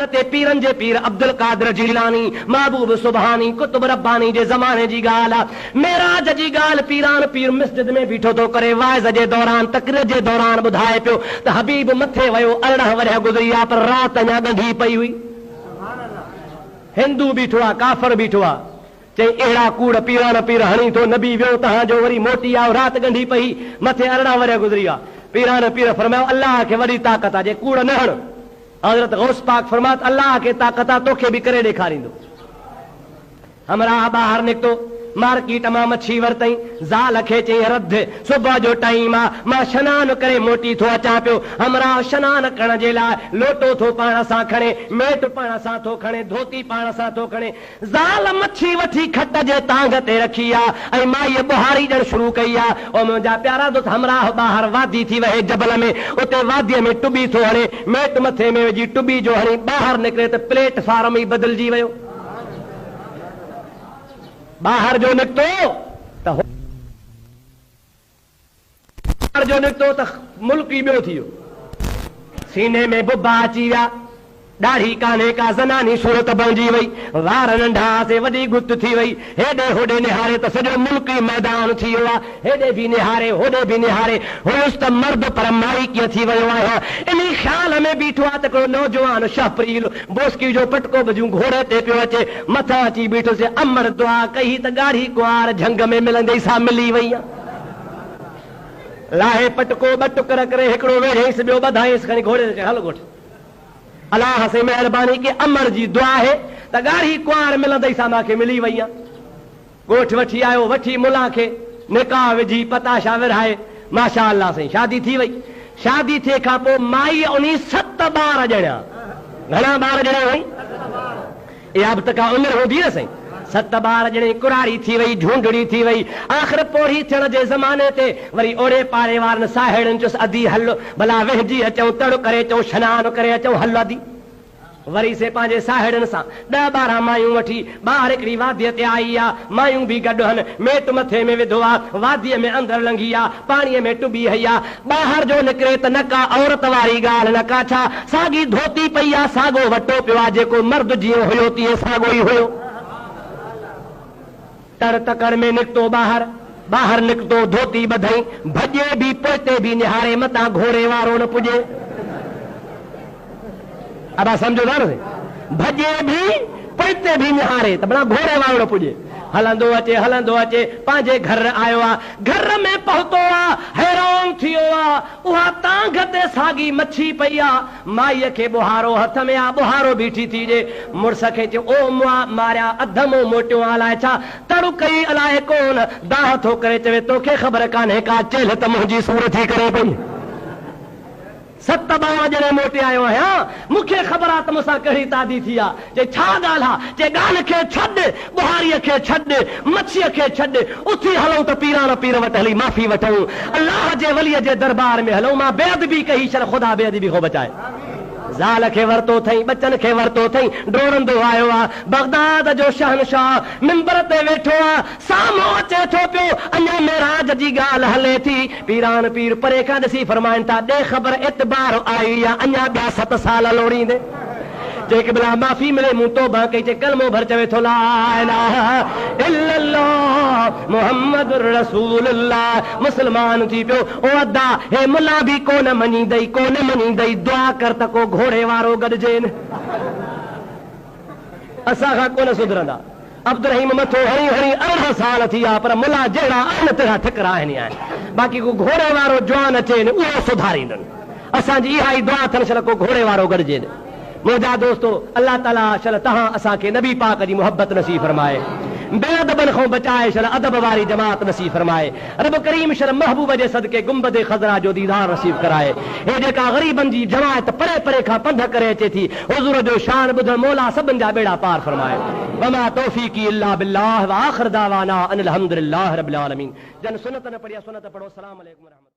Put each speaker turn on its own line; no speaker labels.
पीरन जे पीर अब्दुल कादिर जीलानी महबूब सुभानी कुतुब रब्बानी जे ज़माने जी ॻाल्हि आहे। मेराज जी ॻाल्हि पीरान पीर मस्जिद में बीठो तो करे वाइज़ जे दौरान तकरीर जे दौरान ॿुधाए पियो त हबीब मथे वियो 18 वरह गुज़री आ पर रात अञा ॻंढी पई हुई। हिंदू बीठो आहे काफ़र बीठो आहे चई अहिड़ा कूड़ पीरान पीर हणी थो नबी वियो तव्हांजो वरी मोटी आओ रात ॻंढी पई मथे 18 वरह गुज़री आहे। पीरान पीर फरमायो अल्लाह खे वॾी ताक़त आहे जे कूड़ न हण। हज़रत गौस पाक फरमात अल्लाह के ताक़त आहे तोखे बि करे ॾेखारींदो। हमरा ॿाहिरि निकितो मार्केट मां मच्छी वरितई ज़ाल खे चई रध सुबुह जो टाइम आहे मां सनानु करे मोटी थो अचां पियो। हमरा सनानु करण जे लाइ लोटो थो पाण सां खणे मेट पाण सां थो खणे धोती पाण सां थो खणे। ज़ाल मच्छी वठी खट जे तांग ते रखी आहे ऐं माईअ बुहारी ॾियणु शुरू कई आहे। ओ मुंहिंजा प्यारा दोस्त हमरा ॿाहिरि वादी थी वहे जबल में उते वादीअ में टुॿी थो हणे मेट मथे में विझी टुॿी जो हणी ॿाहिरि निकिरे त प्लेटफॉर्म ई बदिलजी वियो। बाहर जो निकतो त मुल्क ई ॿियो थी वियो। सीने में बुबा अची विया ॾाढ़ी कान्हे का ज़नानी सूरत बणिजी वई वार नंढा से वॾी गुत थी वई हेॾे होॾे निहारे त सॼो मुल्क ई मैदान थी वियो आहे। हेॾे बि निहारे होॾे बि निहारे हुयुसि त मर्द पर माई कीअं थी वियो आहे। इन ख़्याल में बीठो आहे त हिकिड़ो नौजवान शाहप्रील बोस्की जो पटको बजूं घोड़े ते पियो अचे मथां अची बीठोसि अमर दुआ कई त ॻाढ़ी कुंवार झंग में मिलंदे सां मिली वई आहे। लाहे पटको ॿ टुकर करे हिकिड़ो वेढ़ेसि ॿियो ॿधाईसि खणी घोड़े ते हल ॻोठ अल्लाह से मेहरबानी की अमर जी दुआ है त ॻाढ़ी कुंवार मिलंदई सां मूंखे मिली वई आहे। ॻोठ वठी आयो वठी मुला खे निकाह विझी पताशा विरहाए माशा अल्लाह साईं शादी थी वई। शादी थिए खां पोइ माई उन 7 ॿार ॼणिया। घणा ॿार ॼणिया वई इहा बि त का उमिरि हूंदी न साईं। 7 ॿार ॼणे कुराड़ी थी वई झूंडड़ी थी वई। आख़िर पोड़ी थियण जे ज़माने ते वरी ओड़े पाड़े वारनि साहेड़ियुनि चुसि अदी हल भला वेहिजी अचूं तड़ करे अचूं सनानु करे अचूं हल अदी। वरी से पंहिंजे साहेड़ियुनि सां 10-12 मायूं वठी ॿाहिरि हिकिड़ी वादीअ ते आई आहे। मायूं बि गॾु हन मेट मथे में विधो आहे वादीअ में अंदरि लंघी आहे पाणीअ में टुॿी हई आहे। ॿाहिरि जो निकिरे त न का औरत वारी ॻाल्हि न का छा साॻी धोती पई आहे साॻो वटो पियो आहे जेको मर्द जीअं हुयो तीअं साॻो ई हुयो। तर तकड़ में निकितो ॿाहिरि निकितो धोती ॿधई भॼे बि पोइते बि निहारे मतां घोड़े वारो न पुॼे। अब समझो था न भॼे बि पोइते बि निहारे त भला घोड़े वारो न पुॼे। हलंदो अचे पंहिंजे घर आयो आहे। घर में पहुतो आहे हैरान थी वियो आहे उहा तांग ते साॻी मच्छी पई आहे। माईअ खे बुहारो हथ में आहे बुहारो बीठी थी ॾे मुड़ुस खे चयो ओ मारिया अधमो मोटियो अलाए छा तड़ु कई अलाए कोन दाह थो करे चवे तोखे ख़बर कान्हे का चेल त मुंहिंजी सूर थी करे पई। 7 ॿार ॼणे मोटे आयो आहियां मूंखे ख़बर आहे त मूंसां कहिड़ी तादी थी आहे। चए छा ॻाल्हि आहे चए ॻाल्हि खे छॾ बुहारीअ खे छॾ मच्छीअ खे छॾ उथी हलूं त पीरान पीर वटि हली माफ़ी वठूं अल्लाह जे वलीअ जे दरबार में हलूं। मां बेअदबी कई छल ख़ुदा बेअदबी को बचाए। ज़ाल खे वरितो अथई बचन खे वरितो अथई डोड़ंदो आयो आहे बगदाद जो शहनशाह मिंबर ते वेठो आहे साम्हूं अचे थो पियो अञा मेराज जी ॻाल्हि हले थी। पीरान पीर परे खां ॾिसी फरमाइनि था ॾे ख़बर एतबार आई आहे अञा ॿिया 7 साल लोड़ींदे। जे के बिला माफ़ी मिले मूं तौबा कई चे कलमो भर चवे थो ला इलाहा इल्लल्लाह मुहम्मदुर रसूलुल्लाह मुसलमान थी पियो। ओ अदा हे मुला बि कोन मञींदई दुआ कर त को घोड़े वारो गॾिजे न असां खां कोन सुधरंदा। अब्दुल रहीम मथो हणी 18 साल थी विया पर मुला जहिड़ा आहिनि तहिड़ा ठिकरा आहिनि। बाक़ी को घोड़े वारो जवान अचे न उहो सुधारींदुनि। असांजी इहा ई दुआ अथनि छल को घोड़े वारो गॾिजे न। मुंहिंजा दोस्तो अल्लाह ताला शल तव्हां असांखे नबी पाक जी मोहब्बत नसीब फरमाए बेअदबन खां बचाए शल अदब वारी जमात नसीब फरमाए। रब करीम शल महबूब जे सदके गुंबद खज़रा जो दीदार नसीब कराए। हे जेका ग़रीबन जी जमात परे परे खां पंध करे अचे थी हुज़ूर जो शान ॿुध मौला सभिनि जा बेड़ा पार फरमाए। वमा तौफीक़ी इल्ला बिल्लाह व आख़िर दावाना अनिल हम्दुलिल्लाह रब्बिल आलमीन। जन सुन्नत न पढ़िया सुन्नत पढ़ो। अस्सलाम वालेकुम।